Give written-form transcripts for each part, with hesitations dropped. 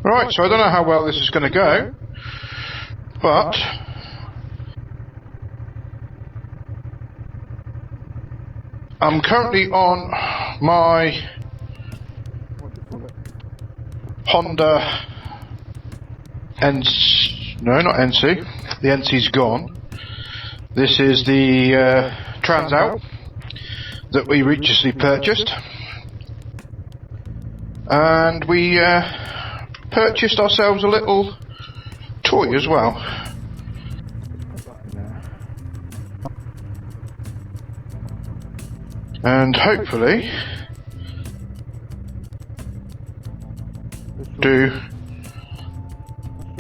Right, so I don't know how well this is going to go, but I'm currently on my Honda no, not NC. The NC's gone. This is the Trans Out that we recently purchased, and we purchased ourselves a little toy as well. And hopefully do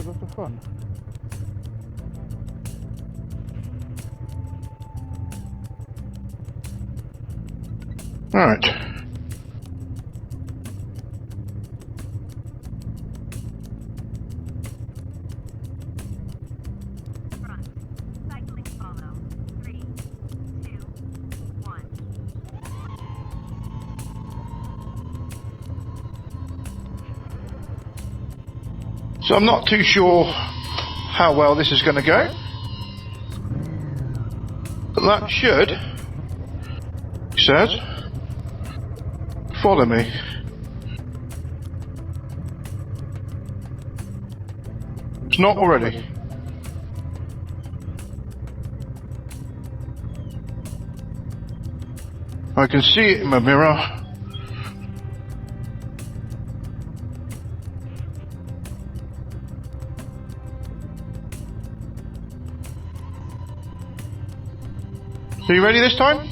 lots of fun. Right. So I'm not too sure how well this is going to go, but that should, he says, follow me. It's not already. I can see it in my mirror. So you ready this time?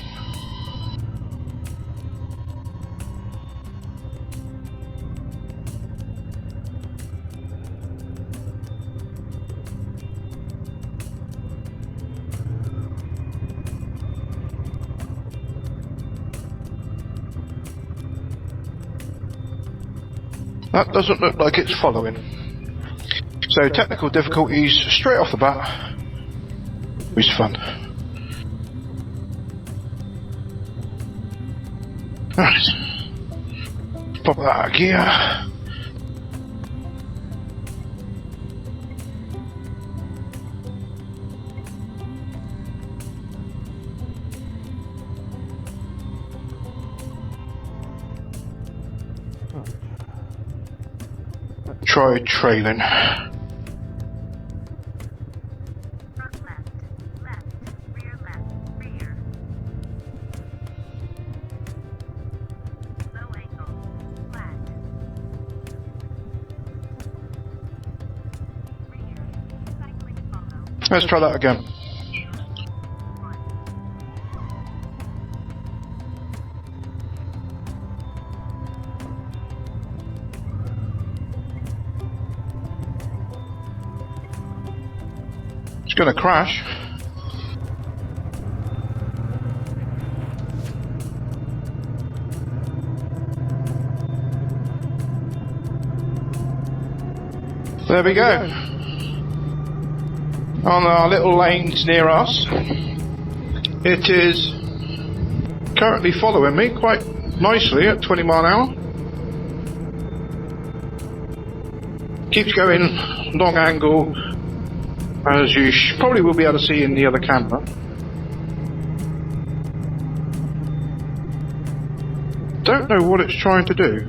That doesn't look like it's following. So technical difficulties straight off the bat, which is fun. Right, pop that out of gear. Try trailing. Let's try that again. It's going to crash. There we go. On our little lanes near us, it is currently following me quite nicely at 20 mile an hour. Keeps going long angle, as you probably will be able to see in the other camera. Don't know what it's trying to do.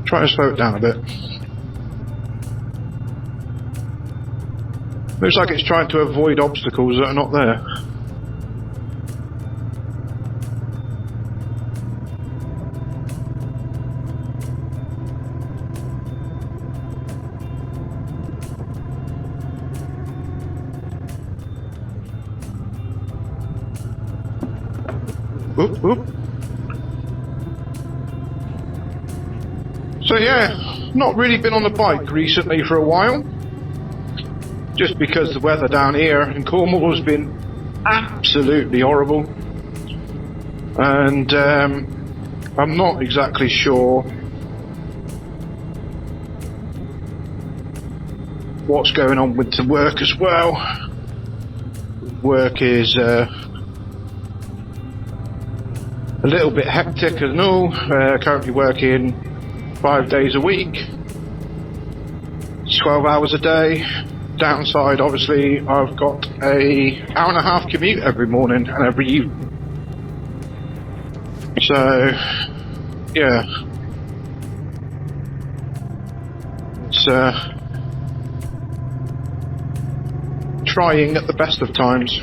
Try to slow it down a bit. Looks like it's trying to avoid obstacles that are not there. Oop, oop. So yeah, not really been on the bike recently for a while. Just because the weather down here in Cornwall has been absolutely horrible, and I'm not exactly sure what's going on with the work as well. Work is a little bit hectic and all. Currently working 5 days a week, 12 hours a day. Downside, obviously, I've got a hour and a half commute every morning and every evening. So, yeah. It's trying at the best of times.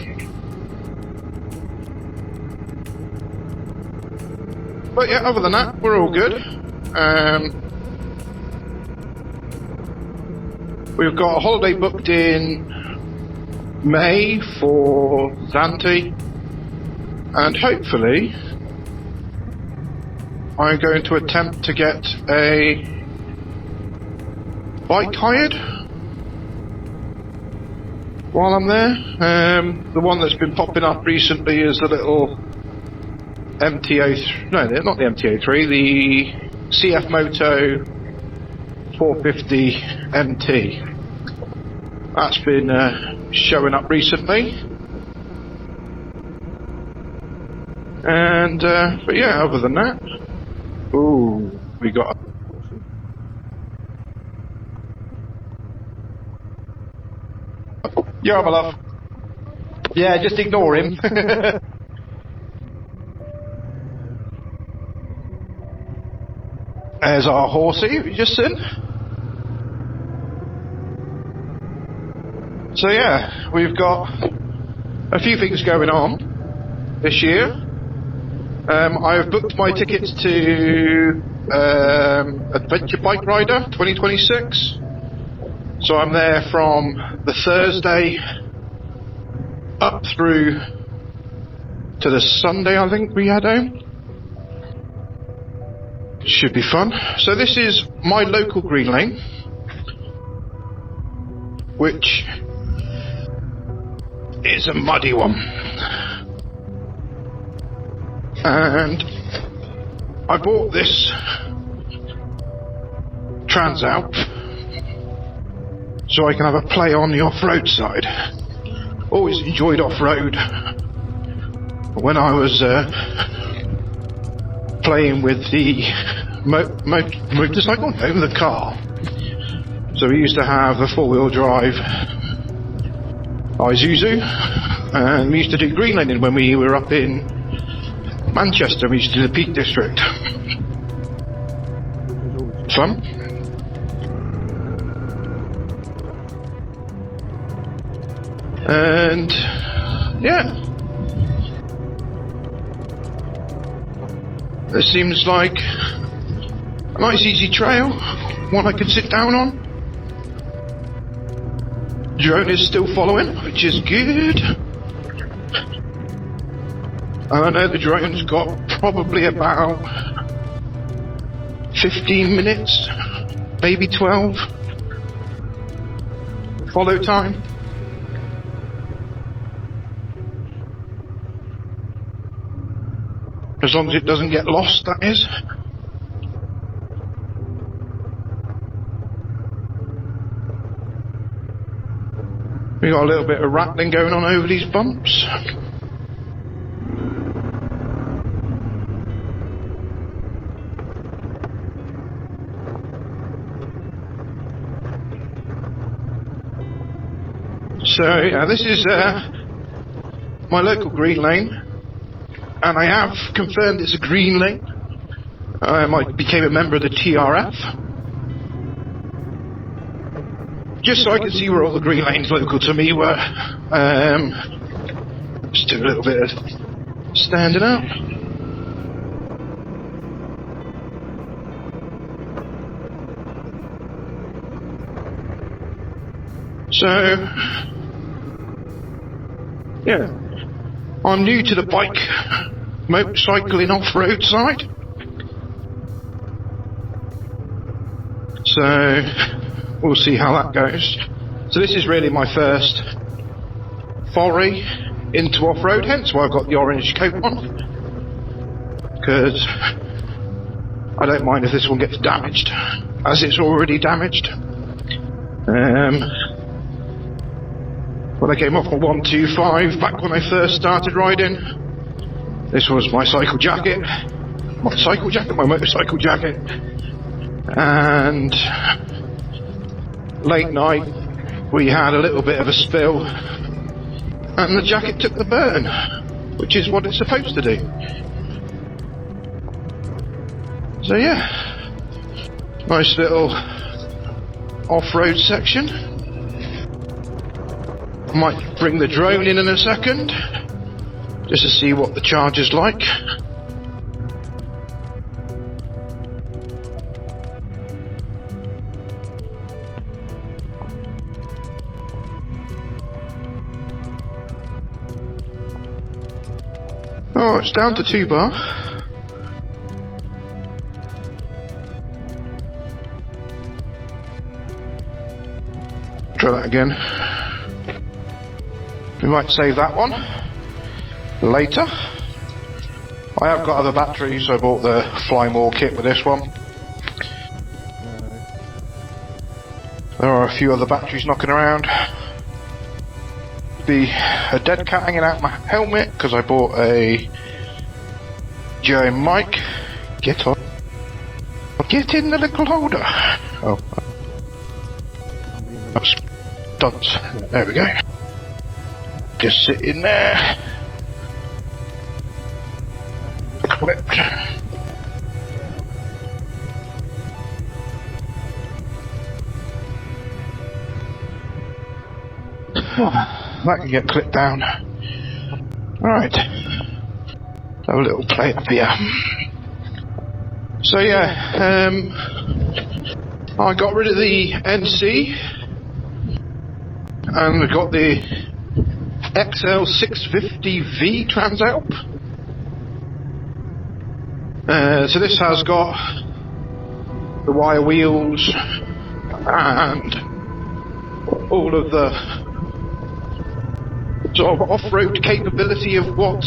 But yeah, other than that, we're all good. We've got a holiday booked in May for Zante, and hopefully I'm going to attempt to get a bike hired while I'm there. The one that's been popping up recently is the little MTO, no, not the MTO3, the CF Moto 450 MT. That's been showing up recently. And, but yeah, other than that, ooh, we got... Yeah, my love. Yeah, just ignore him. There's our horsey we just seen. So yeah, we've got a few things going on this year. I've booked my tickets to Adventure Bike Rider 2026. So I'm there from the Thursday up through to the Sunday, I think we had home. Should be fun. So this is my local green lane, which is a muddy one. And I bought this Trans Alp so I can have a play on the off-road side. Always enjoyed off-road. When I was playing with the motorcycle, no, the car. So we used to have a four-wheel drive Isuzu, and we used to do green laning when we were up in Manchester. We used to do the Peak District. Fun. And yeah, it seems like a nice easy trail, one I can sit down on. Drone is still following, which is good. And I know the drone's got probably about 15 minutes, maybe 12 follow time. As long as it doesn't get lost, that is. We got a little bit of rattling going on over these bumps. So yeah, this is my local green lane, and I have confirmed it's a green lane. I became a member of the TRF, just so I could see where all the green lanes local to me were. Just do a little bit of standing out. So, yeah, I'm new to the bike motorcycling off-road side. So, we'll see how that goes. So this is really my first foray into off-road, hence why I've got the orange coat on. Because I don't mind if this one gets damaged, as it's already damaged. When I came off my 125 back when I first started riding, this was my cycle jacket. My motorcycle jacket. And late night, we had a little bit of a spill, and the jacket took the burn, which is what it's supposed to do. So yeah, nice little off-road section. Might bring the drone in a second, just to see what the charge is like. Oh, it's down to 2 bar. Try that again. We might save that one later. I have got other batteries, so I bought the Fly More kit with this one. There are a few other batteries knocking around. Be a dead cat hanging out my helmet because I bought a Joe mic. Get on. Get in the little holder. Oh. That's dunce. There we go. Just sit in there. Clip. That can get clipped down. Alright. Have a little play up here. So yeah, I got rid of the NC and we got the XL650V Transalp. So this has got the wire wheels and all of the sort of off-road capability of what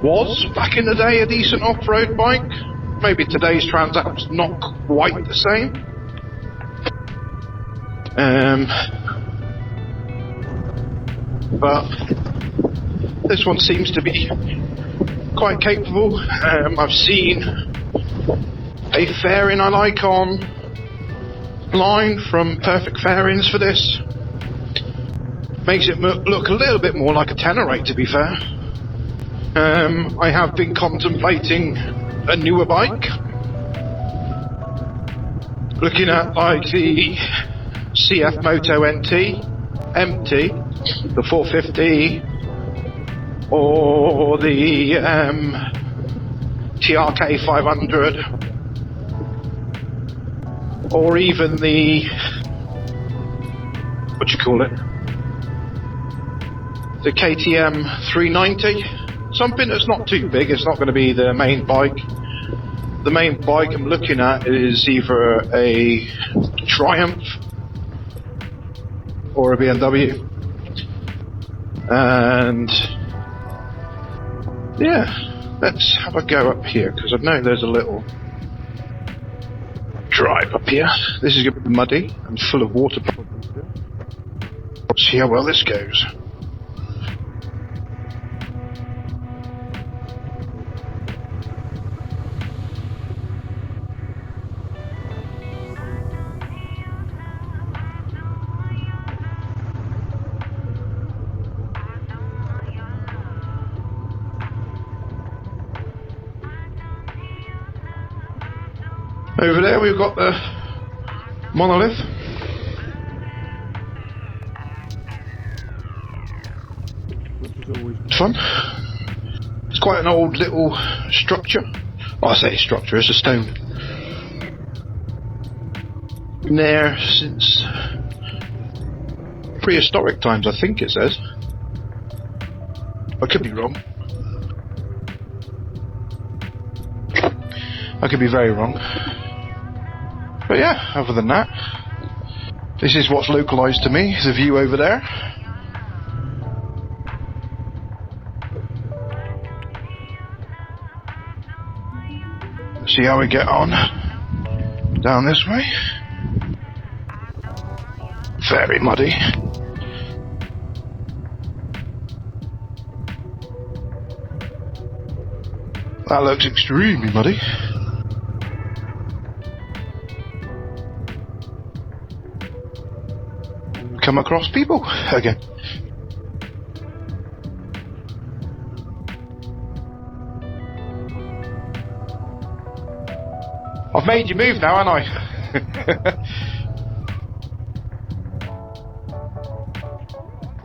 was back in the day a decent off-road bike. Maybe today's Transalp's not quite the same. But this one seems to be quite capable. I've seen a fairing I like online from Perfect Fairings for this. Makes it look a little bit more like a Tenorate, to be fair. I have been contemplating a newer bike. Looking at like the CF Moto NT, MT, the 450, or the TRK 500, or even the, what do you call it? The KTM 390, something that's not too big. It's not going to be the main bike. The main bike I'm looking at is either a Triumph or a BMW. And yeah, let's have a go up here because I know there's a little drive up here. This is going to be muddy and full of water. Let's see how well this goes. Over there we've got the monolith. Fun. It's quite an old little structure. Oh, I say structure, it's a stone. Been there since prehistoric times, I think it says. I could be wrong. I could be very wrong. But yeah, other than that, this is what's localised to me, the view over there. See how we get on down this way. Very muddy. That looks extremely muddy. come across people again. I've made you move now, haven't I?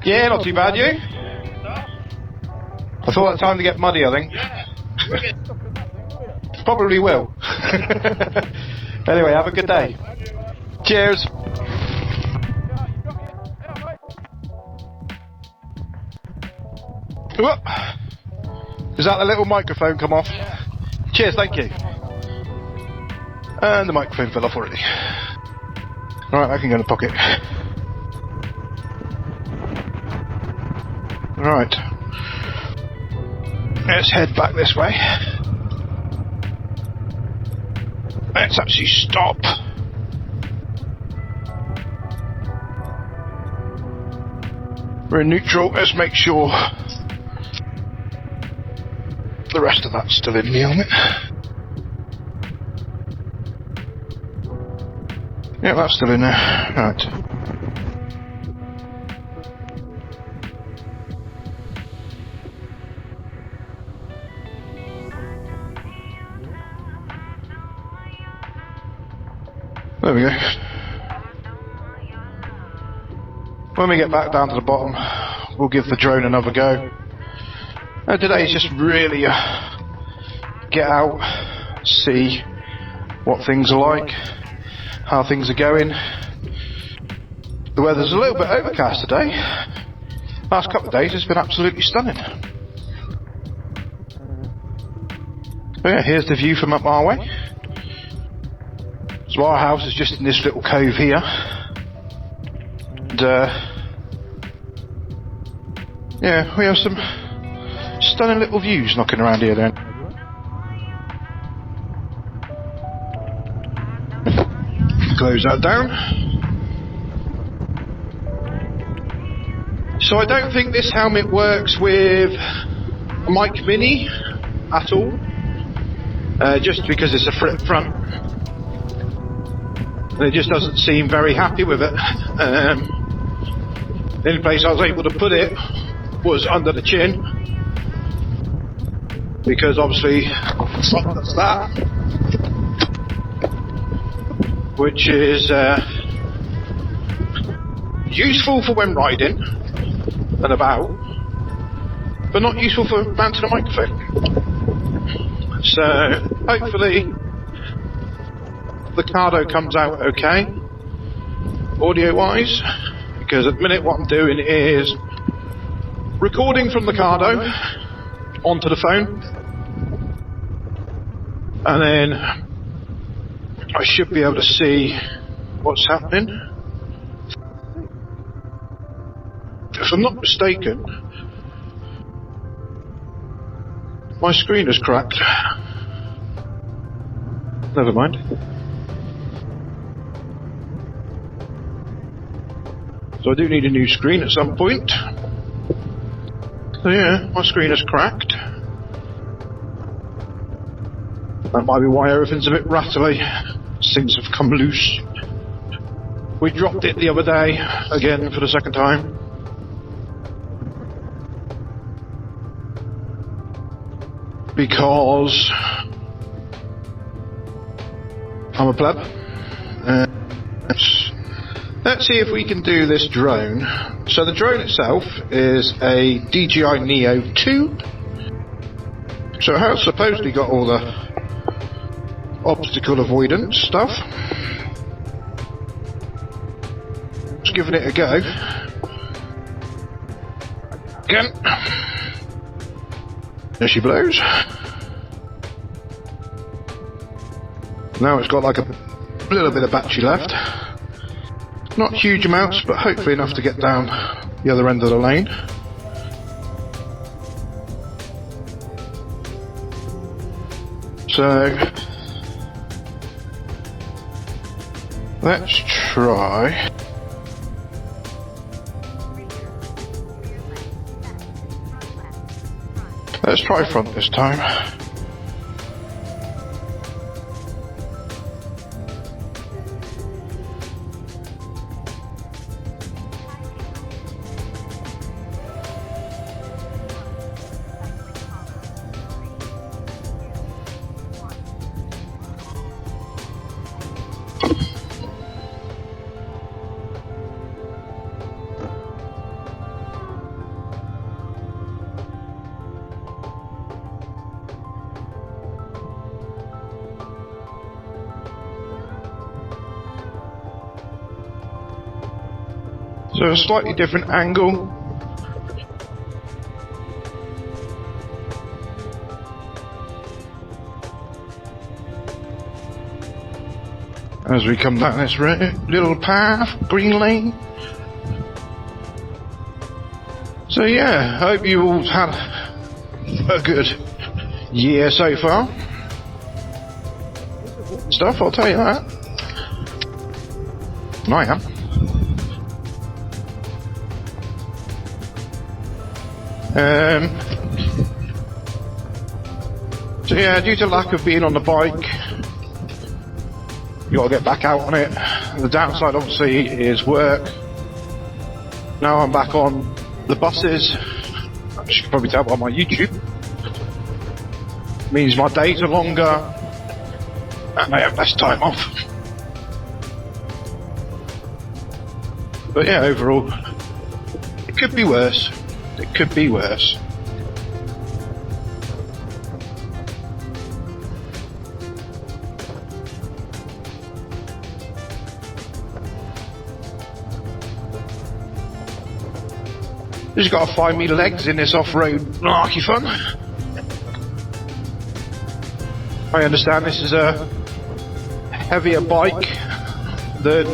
Yeah, not too bad, you? I thought it was time to get muddy, I think. Probably will. Anyway, have a good day. Cheers. Whoop. Is that the little microphone come off? Yeah. Cheers, thank you. And the microphone fell off already. Right, I can go in the pocket. Right. Let's head back this way. Let's actually stop. We're in neutral. Let's make sure the rest of that's still in the helmet. Yeah, that's still in there. Right. There we go. When we get back down to the bottom, we'll give the drone another go. Today is just really get out, see what things are like, how things are going. The weather's a little bit overcast today. Last couple of days it's been absolutely stunning. So yeah, here's the view from up our way. So our house is just in this little cove here. And yeah, we have some stunning little views knocking around here then. Close that down. So I don't think this helmet works with a mic mini at all. Just because it's a flip front. And it just doesn't seem very happy with it. The only place I was able to put it was under the chin, because obviously that's that, which is useful for when riding and about, but not useful for mounting a microphone. So hopefully the Cardo comes out okay, audio wise, because at the minute what I'm doing is recording from the Cardo onto the phone, and then I should be able to see what's happening. If I'm not mistaken, my screen is cracked. Never mind. So I do need a new screen at some point. So yeah, my screen is cracked. That might be why everything's a bit rattly. Things have come loose. We dropped it the other day, again for the second time. Because I'm a pleb. Let's see if we can do this drone. So the drone itself is a DJI Neo 2. So it has supposedly got all the obstacle avoidance stuff. Just giving it a go. Again. There she blows. Now it's got like a little bit of battery left. Not huge amounts, but hopefully enough to get down the other end of the lane. So let's try. Let's try front this time. So a slightly different angle. As we come down this little path, green lane. So yeah, I hope you all had a good year so far. Stuff, I'll tell you that. I am. So yeah, due to lack of being on the bike, you got to get back out on it. The downside obviously is work. Now I'm back on the buses, as you can probably tell by my YouTube. Means my days are longer and I have less time off. But yeah, overall, it could be worse. It could be worse. Just got to find me legs in this off-road malarkey fun. I understand this is a heavier bike than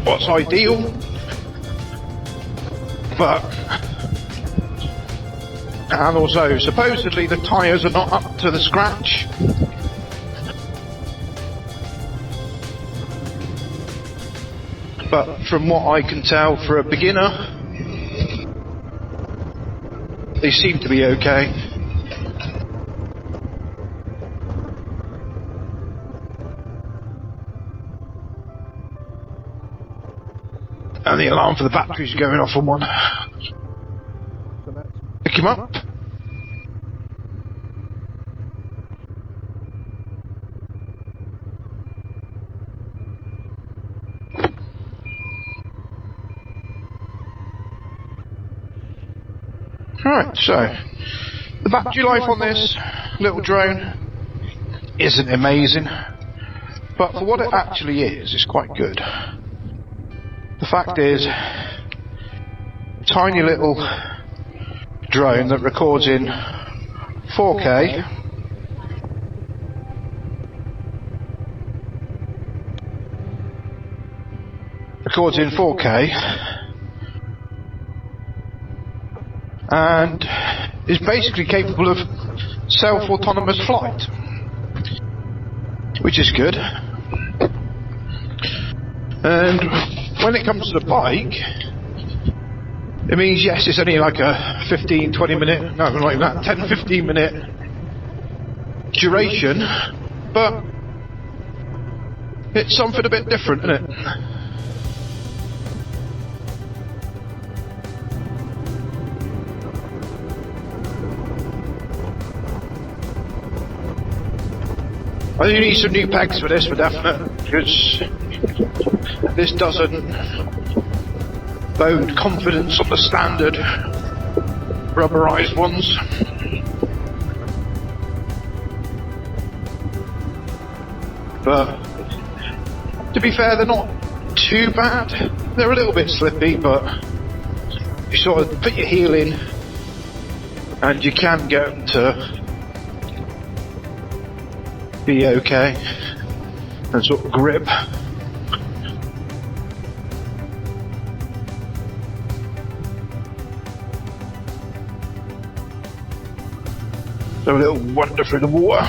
what's ideal, but and also supposedly the tyres are not up to the scratch. But from what I can tell for a beginner, they seem to be okay. And the alarm for the batteries going off on one. Pick him up. Right, so the battery life on this little drone isn't amazing, but for what it actually is, it's quite good. The fact is, tiny little drone that records in 4K, and is basically capable of self-autonomous flight, which is good. And when it comes to the bike, it means yes, it's only like a 15-20 minute, no, not even that, 10-15 minute duration, but it's something a bit different, isn't it? I do need some new pegs for this, for definite, because this doesn't bode confidence on the standard rubberized ones. But to be fair, they're not too bad. They're a little bit slippy, but you sort of put your heel in and you can get them to be okay and sort of grip. So a little wander through the water.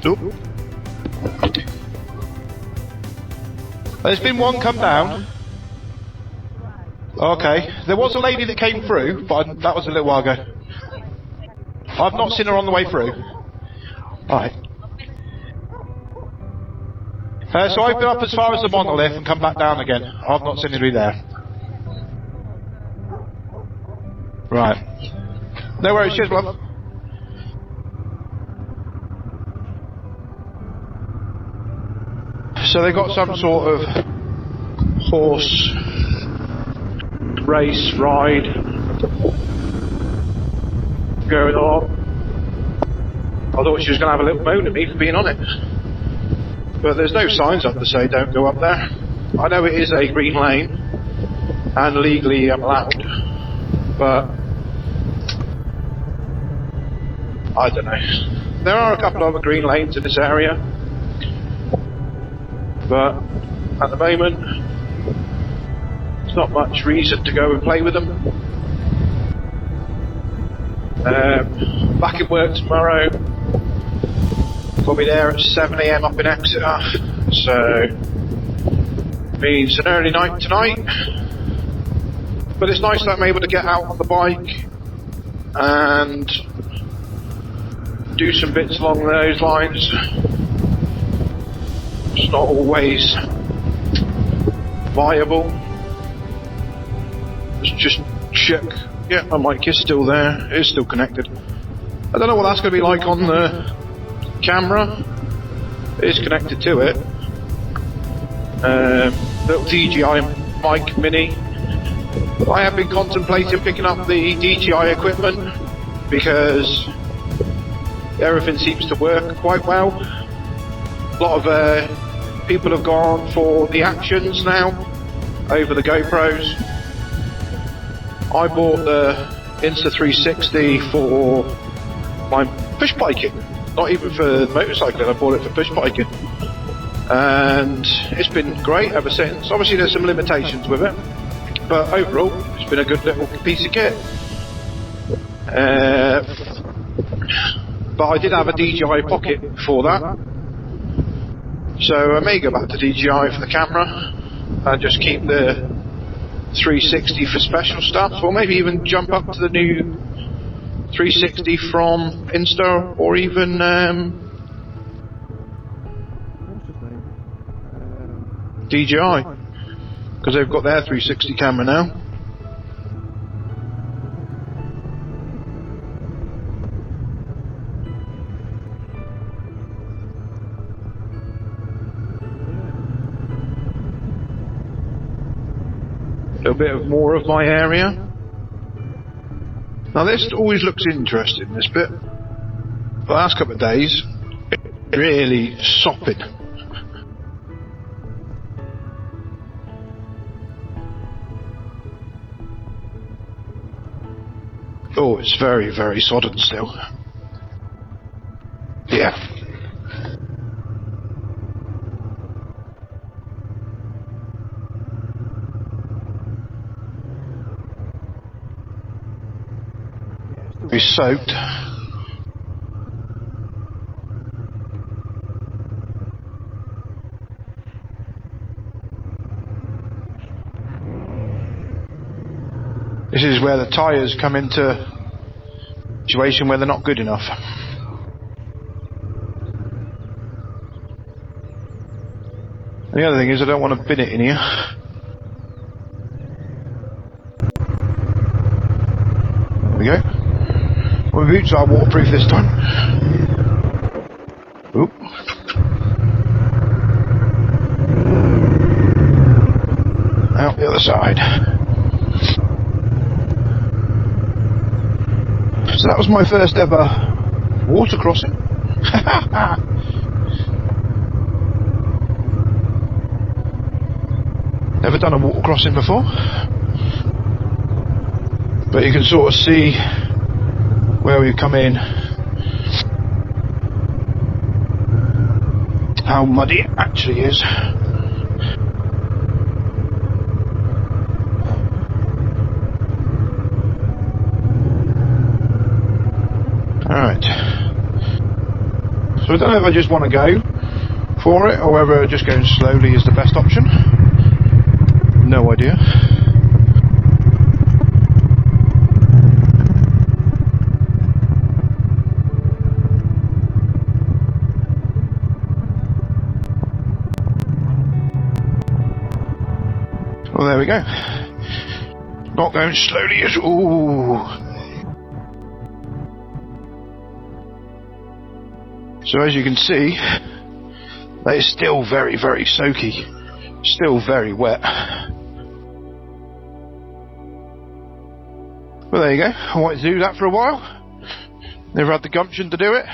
Oop. There's been one come down. Okay. There was a lady that came through, but that was a little while ago. I've not seen her on the way through. Alright. So I've been up as far as the monolith and come back down again. I've not seen anybody there. Right. No worries, cheers, love. So they got some sort of horse race ride going along. I thought she was going to have a little moan at me for being on it. But there's no signs up to say don't go up there. I know it is a green lane and legally allowed, but I don't know. There are a couple of other green lanes in this area, but at the moment there's not much reason to go and play with them. Back in work tomorrow. We'll be there at 7 AM up in Exeter, so means an early night tonight. But it's nice that I'm able to get out on the bike and do some bits along those lines. It's not always viable. Let's just check. Yeah, my mic is still there. It is still connected. I don't know what that's going to be like on the camera. It is connected to it. Little DJI mic mini. I have been contemplating picking up the DJI equipment because everything seems to work quite well. A lot of people have gone for the actions now over the GoPros. I bought the Insta360 for my push biking, not even for motorcycling. I bought it for push biking, and it's been great ever since. Obviously there's some limitations with it, but overall it's been a good little piece of kit. But I did have a DJI Pocket before that, so I may go back to DJI for the camera and just keep the 360 for special stuff, or maybe even jump up to the new 360 from Insta, or even DJI, because they've got their 360 camera now. A little bit more of my area. Now this always looks interesting, this bit. The last couple of days, it's really sopping. Oh, it's very, very sodden still. Yeah. Be soaked. This is where the tyres come into a situation where they're not good enough. And the other thing is I don't want to bin it in here. There we go. My boots are waterproof this time. Oop. Out the other side. So that was my first ever water crossing. Never done a water crossing before. But you can sort of see where we've come in, how muddy it actually is. Alright, so I don't know if I just want to go for it or whether just going slowly is the best option. No idea. Well, there we go. Not going slowly as... Ooh. So as you can see, that is still very, very soaky. Still very wet. Well, there you go. I wanted to do that for a while. Never had the gumption to do it.